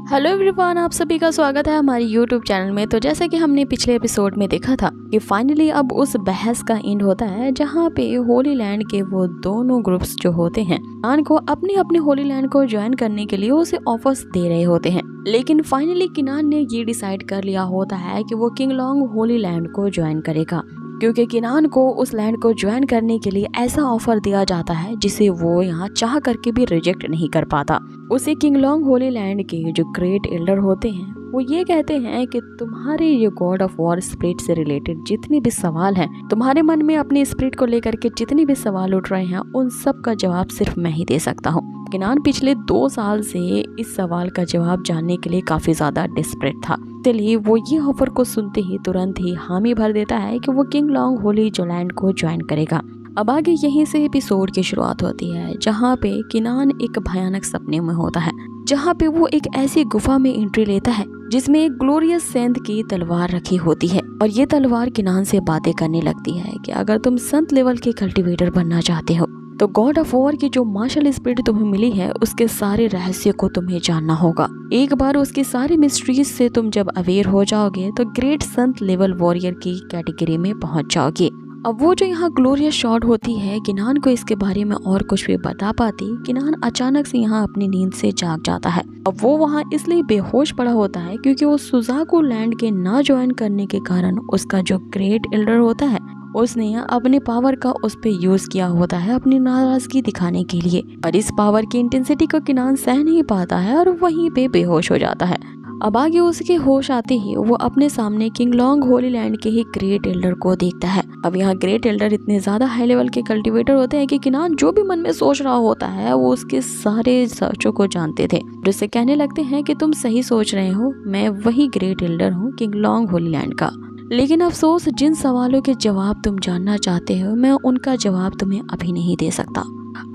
Hello everyone, आप सभी का स्वागत है हमारी यूट्यूब चैनल में। तो जैसे कि हमने पिछले एपिसोड में देखा था कि फाइनली अब उस बहस का एंड होता है जहां पे होली लैंड के वो दोनों ग्रुप्स जो होते हैं किनान को अपने अपने होली लैंड को ज्वाइन करने के लिए उसे ऑफर्स दे रहे होते हैं। लेकिन फाइनली किनान ने ये डिसाइड कर लिया होता है कि वो किंगलोंग होली लैंड को ज्वाइन करेगा, क्योंकि किनान को उस लैंड को ज्वाइन करने के लिए ऐसा ऑफर दिया जाता है जिसे वो यहाँ चाह करके भी रिजेक्ट नहीं कर पाता। उसे किंगलोंग होली लैंड के जो ग्रेट एल्डर होते हैं वो ये कहते हैं कि तुम्हारे ये गॉड ऑफ वॉर स्पिरिट से रिलेटेड जितने भी सवाल हैं, तुम्हारे मन में अपने स्पिरिट को लेकर के जितने भी सवाल उठ रहे हैं, उन सब का जवाब सिर्फ मैं ही दे सकता हूँ। किनान पिछले 2 साल से इस सवाल का जवाब जानने के लिए काफी ज्यादा डिस्परेट था, इसलिए वो ये ऑफर को सुनते ही तुरंत ही हामी भर देता है कि वो किंगलोंग होली जो लैंड को ज्वाइन करेगा। अब आगे यहीं से एपिसोड की शुरुआत होती है जहाँ पे किनान एक भयानक सपने में होता है, जहाँ पे वो एक ऐसी गुफा में एंट्री लेता है जिसमें एक ग्लोरियस सेंध की तलवार रखी होती है और ये तलवार किनान से बातें करने लगती है कि अगर तुम संत लेवल के कल्टीवेटर बनना चाहते हो तो गॉड ऑफ वॉर की जो मार्शल स्पिरिट तुम्हें मिली है उसके सारे रहस्य को तुम्हें जानना होगा। एक बार उसकी सारी मिस्ट्रीज से तुम जब अवेयर हो जाओगे तो ग्रेट संत लेवल वॉरियर की कैटेगरी में पहुंच जाओगे। अब वो जो यहाँ ग्लोरियस शॉट होती है, किनान को इसके बारे में और कुछ भी बता पाती, किनान अचानक से यहाँ अपनी नींद से जाग जाता है। अब वो वहाँ इसलिए बेहोश पड़ा होता है क्योंकि वो सुजाकू लैंड के ना ज्वाइन करने के कारण उसका जो ग्रेट एल्डर होता है उसने अपने पावर का उस पे यूज किया होता है अपनी नाराजगी दिखाने के लिए, और इस पावर की इंटेंसिटी को किनान सह नहीं पाता है और वहीं पे बेहोश हो जाता है। अब आगे उसके होश आते ही वो अपने सामने किंगलोंग होली लैंड के ही ग्रेट एल्डर को देखता है। अब यहाँ ग्रेट एल्डर इतने ज्यादा हाई लेवल के कल्टीवेटर होते हैं कि किनान जो भी मन में सोच रहा होता है वो उसके सारे सोचों को जानते थे, जिससे कहने लगते हैं कि तुम सही सोच रहे हो, मैं वही ग्रेट एल्डर हूँ किंगलोंग होली लैंड का। लेकिन अफसोस, जिन सवालों के जवाब तुम जानना चाहते हो मैं उनका जवाब तुम्हें अभी नहीं दे सकता।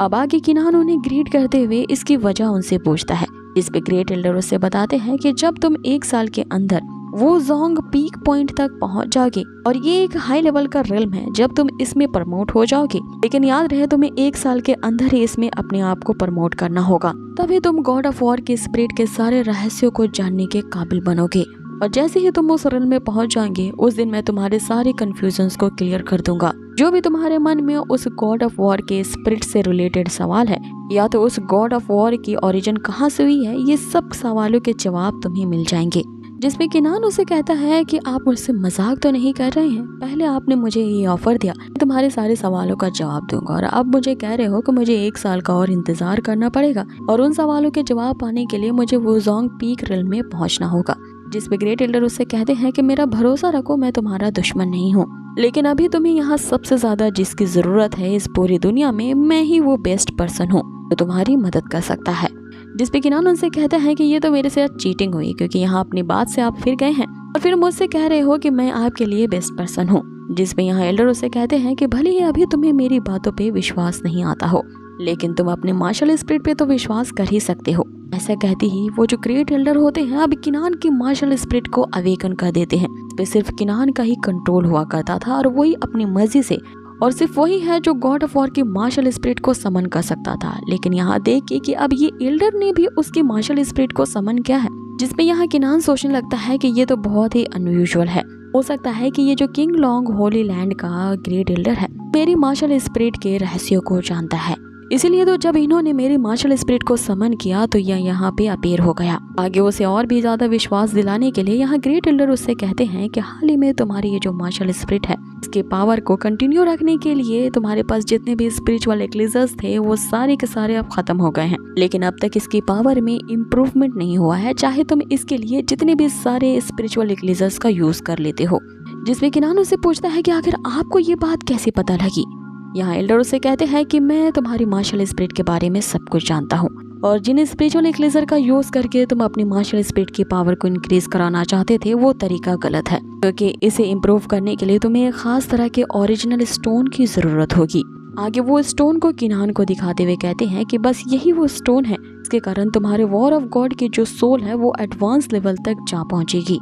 अब आगे किनान उन्हें ग्रीट करते हुए इसकी वजह उनसे पूछता है, जिस पे ग्रेट एल्डर उससे बताते हैं कि जब तुम 1 साल के अंदर वो जोंग पीक पॉइंट तक पहुंच जाओगे, और ये एक हाई लेवल का रिल्म है, जब तुम इसमें प्रमोट हो जाओगे, लेकिन याद रहे तुम्हें 1 साल के अंदर ही इसमें अपने आप को प्रमोट करना होगा, तभी तुम गॉड ऑफ वॉर के स्पिरिट के सारे रहस्यों को जानने के काबिल बनोगे। और जैसे ही तुम उस रिल्म में पहुंच जाएंगे उस दिन मैं तुम्हारे सारे कंफ्यूजन्स को क्लियर कर दूंगा। जो भी तुम्हारे मन में उस गॉड ऑफ वॉर के स्पिरिट से रिलेटेड सवाल है, या तो उस गॉड ऑफ वॉर की ओरिजिन कहाँ से हुई है, ये सब सवालों के जवाब तुम्हें मिल जाएंगे। जिसमें किनान उसे कहता है कि आप मुझसे मजाक तो नहीं कर रहे हैं, पहले आपने मुझे ये ऑफर दिया तुम्हारे सारे सवालों का जवाब दूंगा, और अब मुझे कह रहे हो कि मुझे 1 साल का और इंतजार करना पड़ेगा और उन सवालों के जवाब पाने के लिए मुझे वो जोंग पीक रिल्म में पहुंचना होगा। जिसपे ग्रेट एल्डर उससे कहते हैं कि मेरा भरोसा रखो, मैं तुम्हारा दुश्मन नहीं हूँ, लेकिन अभी तुम्हें यहाँ सबसे ज्यादा जिसकी जरूरत है इस पूरी दुनिया में, मैं ही वो बेस्ट पर्सन हूँ जो तुम्हारी मदद कर सकता है। जिसपे किनान उनसे कहता है कि ये तो मेरे साथ चीटिंग हुई, क्योंकि यहाँ अपनी बात से आप फिर गए हैं और फिर मुझसे कह रहे हो कि मैं आपके लिए बेस्ट पर्सन हूँ। जिसपे यहाँ एल्डर उससे कहते हैं कि भले ही अभी तुम्हें मेरी बातों पे विश्वास नहीं आता हो, लेकिन तुम अपने मार्शल स्पिरिट पे तो विश्वास कर ही सकते हो। ऐसा कहती ही वो जो ग्रेट एल्डर होते हैं अब किनान की मार्शल स्पिरिट को अवेकन कर देते हैं। इस पे सिर्फ किनान का ही कंट्रोल हुआ करता था और वही अपनी मर्जी से, और सिर्फ वही है जो गॉड ऑफ वॉर की मार्शल स्पिरिट को समन कर सकता था। लेकिन यहाँ देखिए कि अब ये एल्डर ने भी उसकी मार्शल स्पिरिट को समन किया है, जिसपे यहाँ किनान सोचने लगता है कि ये तो बहुत ही अनयूजुअल है। हो सकता है कि ये जो किंगलोंग होली लैंड का ग्रेट एल्डर है मेरी मार्शल स्पिरिट के रहस्यों को जानता है, इसीलिए तो जब इन्होंने मेरी मार्शल स्पिरिट को समन किया तो यह यहाँ पे अपीयर हो गया। आगे उसे और भी ज्यादा विश्वास दिलाने के लिए यहाँ ग्रेट एल्डर उससे कहते हैं कि हाल ही में तुम्हारी ये जो मार्शल स्पिरिट है इसके पावर को कंटिन्यू रखने के लिए तुम्हारे पास जितने भी स्पिरिचुअल एक्लिजर्स थे वो सारे के सारे अब खत्म हो गए हैं, लेकिन अब तक इसकी पावर में इम्प्रूवमेंट नहीं हुआ है, चाहे तुम इसके लिए जितने भी सारे स्पिरिचुअल एक्लिजर्स का यूज कर लेते हो। जिसमें किनान उससे पूछता है कि आखिर आपको ये बात कैसे पता लगी। यहाँ एल्डर उससे कहते हैं कि मैं तुम्हारी मार्शल स्पिरिट के बारे में सब कुछ जानता हूँ, और जिन स्पिरिचुअल एक्लेजर का यूज करके तुम अपनी मार्शल स्पिरिट की पावर को इंक्रीज कराना चाहते थे वो तरीका गलत है, क्योंकि इसे इम्प्रूव करने के लिए तुम्हें एक खास तरह के ओरिजिनल स्टोन की जरूरत होगी। आगे वो स्टोन को किनान को दिखाते हुए कहते हैं कि बस यही वो स्टोन है, इसके कारण तुम्हारे वॉर ऑफ गॉड की जो सोल है वो एडवांस लेवल तक जा पहुंचेगी।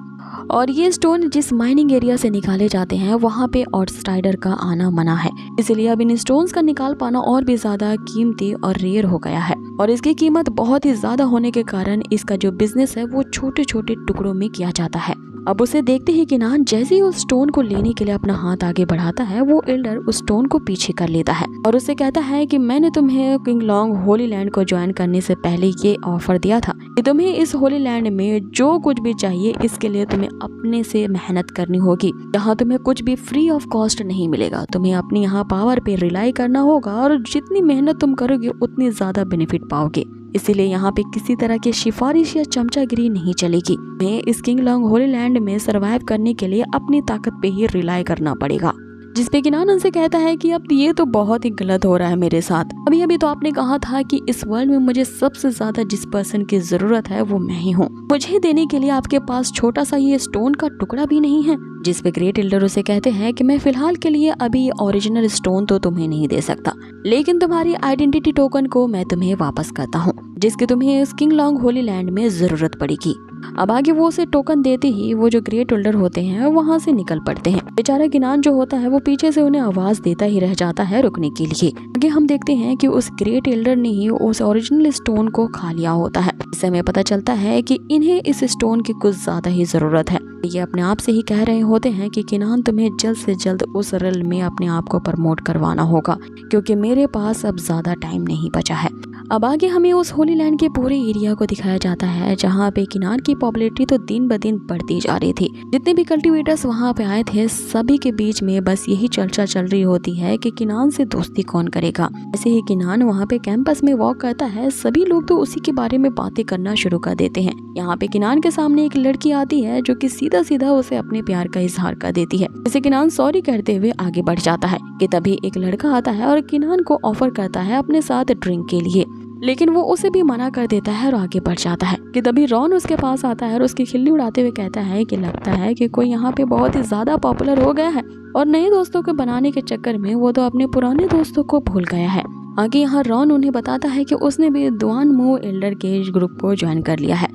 और ये स्टोन जिस माइनिंग एरिया से निकाले जाते हैं वहाँ पे आउटसाइडर का आना मना है, इसलिए अब इन स्टोन्स का निकाल पाना और भी ज्यादा कीमती और रेयर हो गया है। और इसकी कीमत बहुत ही ज्यादा होने के कारण इसका जो बिजनेस है वो छोटे छोटे टुकड़ों में किया जाता है। अब उसे देखते ही किनान जैसे ही उस स्टोन को लेने के लिए अपना हाथ आगे बढ़ाता है, वो एल्डर उस स्टोन को पीछे कर लेता है और उससे कहता है कि मैंने तुम्हें किंग लॉन्ग होली लैंड को ज्वाइन करने से पहले ये ऑफर दिया था कि तुम्हें इस होली लैंड में जो कुछ भी चाहिए इसके लिए तुम्हें अपने से मेहनत करनी होगी। यहाँ तुम्हें कुछ भी फ्री ऑफ कॉस्ट नहीं मिलेगा, तुम्हें अपनी यहाँ पावर पे रिलाई करना होगा और जितनी मेहनत तुम करोगे उतनी ज्यादा बेनिफिट पाओगे। इसीलिए यहाँ पे किसी तरह की सिफारिश या चमचागिरी नहीं चलेगी। मैं इस किंग लॉन्ग होली लैंड में सरवाइव करने के लिए अपनी ताकत पे ही रिलाई करना पड़ेगा। जिसपे किनान उनसे कहता है कि अब ये तो बहुत ही गलत हो रहा है मेरे साथ। अभी तो आपने कहा था कि इस वर्ल्ड में मुझे सबसे ज्यादा जिस पर्सन की जरूरत है वो मैं ही हूँ, मुझे देने के लिए आपके पास छोटा सा ये स्टोन का टुकड़ा भी नहीं है। जिसपे ग्रेट एल्डर उसे कहते हैं कि मैं फिलहाल के लिए अभी ओरिजिनल स्टोन तो तुम्हें नहीं दे सकता, लेकिन तुम्हारी आइडेंटिटी टोकन को मैं तुम्हें वापस करता हूँ, जिसकी तुम्हें इस किंग लॉन्ग होली लैंड में जरूरत पड़ेगी। अब आगे वो उसे टोकन देते ही वो जो ग्रेट एल्डर होते हैं वहाँ से निकल पड़ते हैं। बेचारा किनान जो होता है वो पीछे से उन्हें आवाज देता ही रह जाता है रुकने के लिए। आगे हम देखते हैं कि उस ग्रेट एल्डर ने ही उस ओरिजिनल स्टोन को खा लिया होता है। इससे हमें पता चलता है कि इन्हें इस स्टोन की कुछ ज्यादा ही जरूरत है। ये अपने आप से ही कह रहे होते हैं कि किनान तुम्हें जल्द से जल्द उस रेल में अपने आप को प्रमोट करवाना होगा, क्योंकि मेरे पास अब ज्यादा टाइम नहीं बचा है। अब आगे हमें उस होली लैंड के पूरे एरिया को दिखाया जाता है, जहाँ पे किनान की पॉपुलैरिटी तो दिन ब दिन बढ़ती जा रही थी। जितने भी कल्टीवेटर्स वहाँ पे आए थे सभी के बीच में बस यही चर्चा चल रही होती है कि किनान से दोस्ती कौन करेगा। ऐसे ही किनान वहाँ पे कैंपस में वॉक करता है, सभी लोग तो उसी के बारे में बातें करना शुरू कर देते हैं। यहाँ पे किनान के सामने एक लड़की आती है जो कि सीधा सीधा उसे अपने प्यार का इजहार कर देती है। इसे किनान सॉरी करते हुए आगे बढ़ जाता है कि तभी एक लड़का आता है और किनान को ऑफर करता है अपने साथ ड्रिंक के लिए, लेकिन वो उसे भी मना कर देता है और आगे बढ़ जाता है। कि तभी रॉन उसके पास आता है और उसकी खिल्ली उड़ाते हुए कहता है कि लगता है कि कोई यहाँ पे बहुत ही ज्यादा पॉपुलर हो गया है और नए दोस्तों को बनाने के चक्कर में वो तो अपने पुराने दोस्तों को भूल गया है। आगे यहाँ रॉन उन्हें बताता है कि उसने भी दुआन मो एल्डर के ग्रुप को ज्वाइन कर लिया है,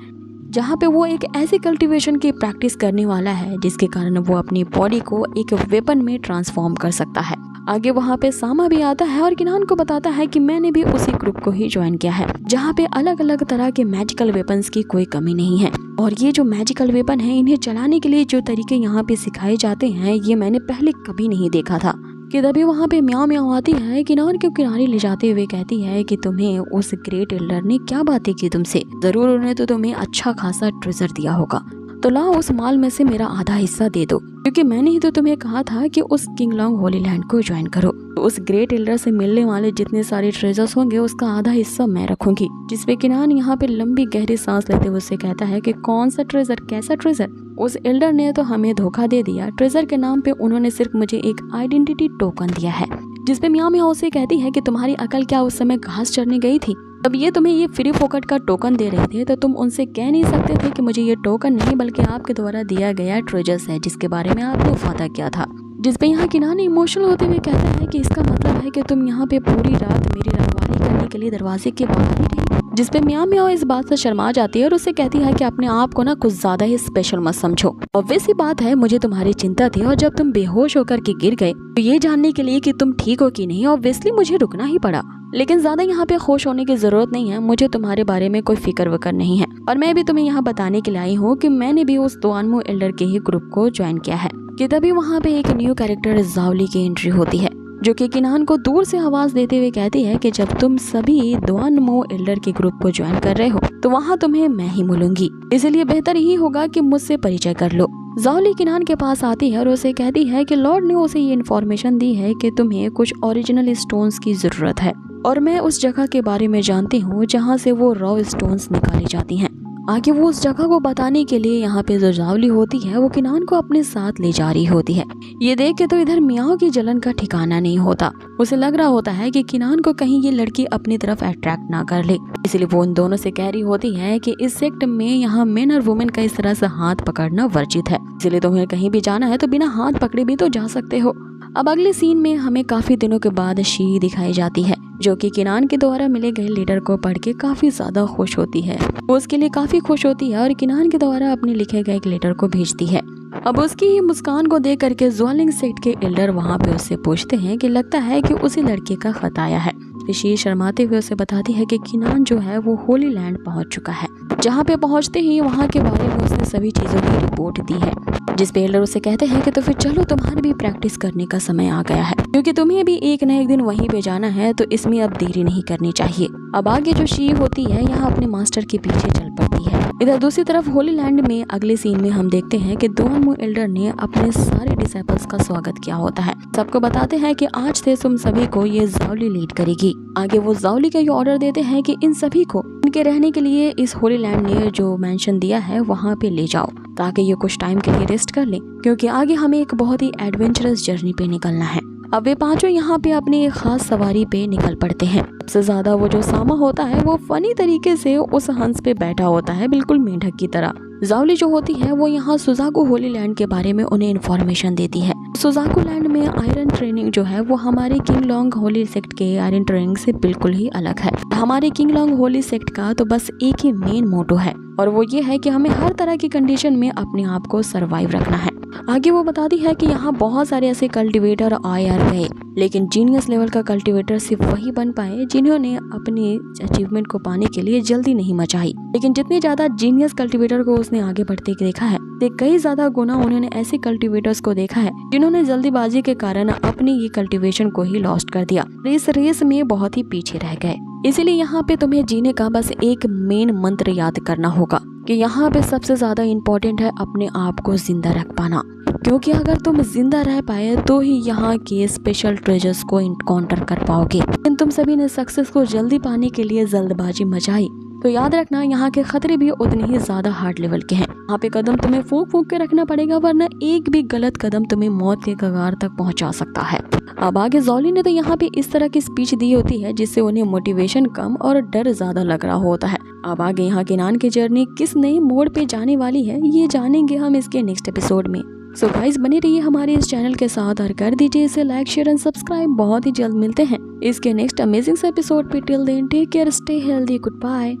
जहाँ पे वो एक ऐसी कल्टीवेशन की प्रैक्टिस करने वाला है जिसके कारण वो अपनी बॉडी को एक वेपन में ट्रांसफॉर्म कर सकता है। आगे वहाँ पे सामा भी आता है और किनान को बताता है कि मैंने भी उसी ग्रुप को ही ज्वाइन किया है, जहाँ पे अलग अलग तरह के मैजिकल वेपन्स की कोई कमी नहीं है। और ये जो मैजिकल वेपन है इन्हें चलाने के लिए जो तरीके यहाँ पे सिखाए जाते हैं ये मैंने पहले कभी नहीं देखा था। कि तभी वहाँ पे म्याओ म्याओ आती है, किनान के किनारे ले जाते हुए कहती है कि तुम्हें उस ग्रेट एल्डर ने क्या बातें की तुमसे, जरूर उन्हें तो तुम्हें अच्छा खासा ट्रेजर दिया होगा, तो लाओ उस माल में से मेरा आधा हिस्सा दे दो, क्योंकि मैंने ही तो तुम्हें कहा था कि उस किंग लॉन्ग होली लैंड को ज्वाइन करो। तो उस ग्रेट एल्डर से मिलने वाले जितने सारे ट्रेजर्स होंगे उसका आधा हिस्सा मैं रखूंगी। जिसपे किनान यहाँ पे लंबी गहरी सांस लेते हुए उससे कहता है कि कौन सा ट्रेजर, कैसा ट्रेजर? उस एल्डर ने तो हमें धोखा दे दिया, ट्रेजर के नाम पे उन्होंने सिर्फ मुझे एक आइडेंटिटी टोकन दिया है। जिसपे म्याओ म्याओ उसे कहती है कि तुम्हारी अकल क्या उस समय घास चरने गई थी? अब ये तुम्हें ये फ्री फोकट का टोकन दे रहे थे तो तुम उनसे कह नहीं सकते थे कि मुझे ये टोकन नहीं बल्कि आपके द्वारा दिया गया ट्रेजर्स है जिसके बारे में आपने वादा किया था। जिसपे यहाँ किनान इमोशनल होते हुए कहता है कि इसका मतलब है कि तुम यहाँ पे पूरी रात मेरी रखवाली करने के लिए दरवाजे के बाहर ही रही। जिसपे म्याओ म्याओ इस बात से शर्मा जाती है और उससे कहती है कि अपने आप को ना कुछ ज्यादा ही स्पेशल मत समझो। ऑब्वियस सी बात है मुझे तुम्हारी चिंता थी और जब तुम बेहोश होकर के गिर गए तो ये जानने के लिए कि तुम ठीक हो कि नहीं ऑब्वियसली मुझे रुकना ही पड़ा, लेकिन ज्यादा यहाँ पे खुश होने की जरूरत नहीं है, मुझे तुम्हारे बारे में कोई फिक्र वकर नहीं है। और मैं भी तुम्हें यहाँ बताने के लिए आई हूँ कि मैंने भी उस दुआनमो एल्डर के ही ग्रुप को ज्वाइन किया है। कि तभी वहाँ पे एक न्यू कैरेक्टर जावली की एंट्री होती है, जो कि किनान को दूर से आवाज देते हुए कहती है कि जब तुम सभी दुआनमो एल्डर के ग्रुप को ज्वाइन कर रहे हो तो वहाँ तुम्हें मैं ही मिलूंगी, इसलिए बेहतर ही होगा कि मुझसे परिचय कर लो। जावली किनान के पास आती है और उसे कहती है कि लॉर्ड ने उसे ये इन्फॉर्मेशन दी है कि तुम्हें कुछ ओरिजिनल स्टोन्स की जरूरत है और मैं उस जगह के बारे में जानती हूँ जहाँ से वो रॉ स्टोन्स निकाली जाती हैं। आगे वो उस जगह को बताने के लिए यहाँ पे जो जावली होती है वो किनान को अपने साथ ले जा रही होती है। ये देख के तो इधर म्याओ की जलन का ठिकाना नहीं होता, उसे लग रहा होता है कि किनान को कहीं ये लड़की अपनी तरफ अट्रैक्ट ना कर ले, इसलिए वो उन दोनों से कह रही होती है कि इस सेक्ट में यहाँ मेन और वुमेन का इस तरह से हाथ पकड़ना वर्जित है, इसलिए तुम्हें कहीं भी जाना है तो बिना हाथ पकड़े भी तो जा सकते हो। अब अगले सीन में हमें काफी दिनों के बाद शी दिखाई जाती है, जो कि किनान के द्वारा मिले गए लेटर को पढ़ के काफी ज्यादा खुश होती है। वो उसके लिए काफी खुश होती है और किनान के द्वारा अपने लिखे गए एक लेटर को भेजती है। अब उसकी ये मुस्कान को देख करके ज्वालिंग सेक्ट के एल्डर वहाँ पे उससे पूछते हैं कि लगता है कि उसी लड़के का खत आया है। ऋषि शर्माते हुए उसे बताती है कि किनान जो है वो होली लैंड पहुंच चुका है। जहाँ पे पहुंचते ही वहाँ के बारे में उसने सभी चीजों की रिपोर्ट दी है, जिस पे एल्डर उसे कहते हैं कि तो फिर चलो तुम्हारे भी प्रैक्टिस करने का समय आ गया है, क्योंकि तुम्हें भी एक न एक दिन वहीं पे जाना है, तो इसमें अब देरी नहीं करनी चाहिए। अब आगे जो शी होती है यहाँ अपने मास्टर के पीछे चल पड़ती है। इधर दूसरी तरफ होली लैंड में अगले सीन में हम देखते हैं कि दोनों एल्डर ने अपने सारे डिसेबल्स का स्वागत किया होता है। सबको बताते हैं कि आज से तुम सभी को ये जाओली लीड करेगी। आगे वो जाओली का ये ऑर्डर देते हैं कि इन सभी को इनके रहने के लिए इस होली लैंड ने जो मेंशन दिया है वहाँ पे ले जाओ, ताकि ये कुछ टाइम के लिए रेस्ट कर ले, क्योंकि आगे हमें एक बहुत ही एडवेंचरस जर्नी पे निकलना है। अब वे पांचों यहाँ पे अपनी एक खास सवारी पे निकल पड़ते हैं। सबसे ज्यादा वो जो सामा होता है वो फनी तरीके से उस हंस पे बैठा होता है, बिल्कुल मेंढक की तरह। जाओली जो होती है वो यहाँ सुजाकू होली लैंड के बारे में उन्हें इन्फॉर्मेशन देती है। सुजाकू लैंड में आयरन ट्रेनिंग जो है वो हमारे किंग लॉन्ग होली सेक्ट के आयरन ट्रेनिंग से बिल्कुल ही अलग है। हमारे किंग लॉन्ग होली सेक्ट का तो बस एक ही मेन मोटो है, और वो ये है कि हमें हर तरह की कंडीशन में अपने आप को सरवाइव रखना है। आगे वो बताती है कि यहाँ बहुत सारे ऐसे कल्टीवेटर आए और गए, लेकिन जीनियस लेवल का कल्टीवेटर सिर्फ वही बन पाए जिन्होंने अपने अचीवमेंट को पाने के लिए जल्दी नहीं मचाई। लेकिन जितने ज्यादा जीनियस कल्टीवेटर को उसने आगे बढ़ते देखा है, कई ज्यादा गुना उन्होंने ऐसे कल्टीवेटर्स को देखा है जिन्होंने जल्दीबाजी के कारण अपनी ये कल्टीवेशन को ही लॉस्ट कर दिया, इस रेस में बहुत ही पीछे रह गए। इसीलिए यहाँ पे तुम्हें जीने का बस एक मेन मंत्र याद करना होगा कि यहाँ पे सबसे ज्यादा इम्पोर्टेंट है अपने आप को जिंदा रख पाना, क्योंकि अगर तुम जिंदा रह पाए तो ही यहाँ के स्पेशल ट्रेजर्स को इनकाउंटर कर पाओगे। लेकिन तुम सभी ने सक्सेस को जल्दी पाने के लिए जल्दबाजी मचाई, तो याद रखना यहाँ के खतरे भी उतने ही ज्यादा हार्ड लेवल के हैं। यहाँ पे कदम तुम्हें फूंक फूंक के रखना पड़ेगा, वरना एक भी गलत कदम तुम्हें मौत के कगार तक पहुंचा सकता है। अब आगे जाओली ने तो यहाँ पे इस तरह की स्पीच दी होती है जिससे उन्हें मोटिवेशन कम और डर ज्यादा लग रहा होता है। अब आगे यहाँ किनान की जर्नी किस नए मोड़ पे जाने वाली है ये जानेंगे हम इसके नेक्स्ट एपिसोड में। सो गाइस बने रहिए हमारे इस चैनल के साथ और कर दीजिए इसे लाइक शेयर एंड सब्सक्राइब। बहुत ही जल्द मिलते हैं इसके नेक्स्ट अमेजिंग से एपिसोड पे। Till then take care, stay healthy, good bye.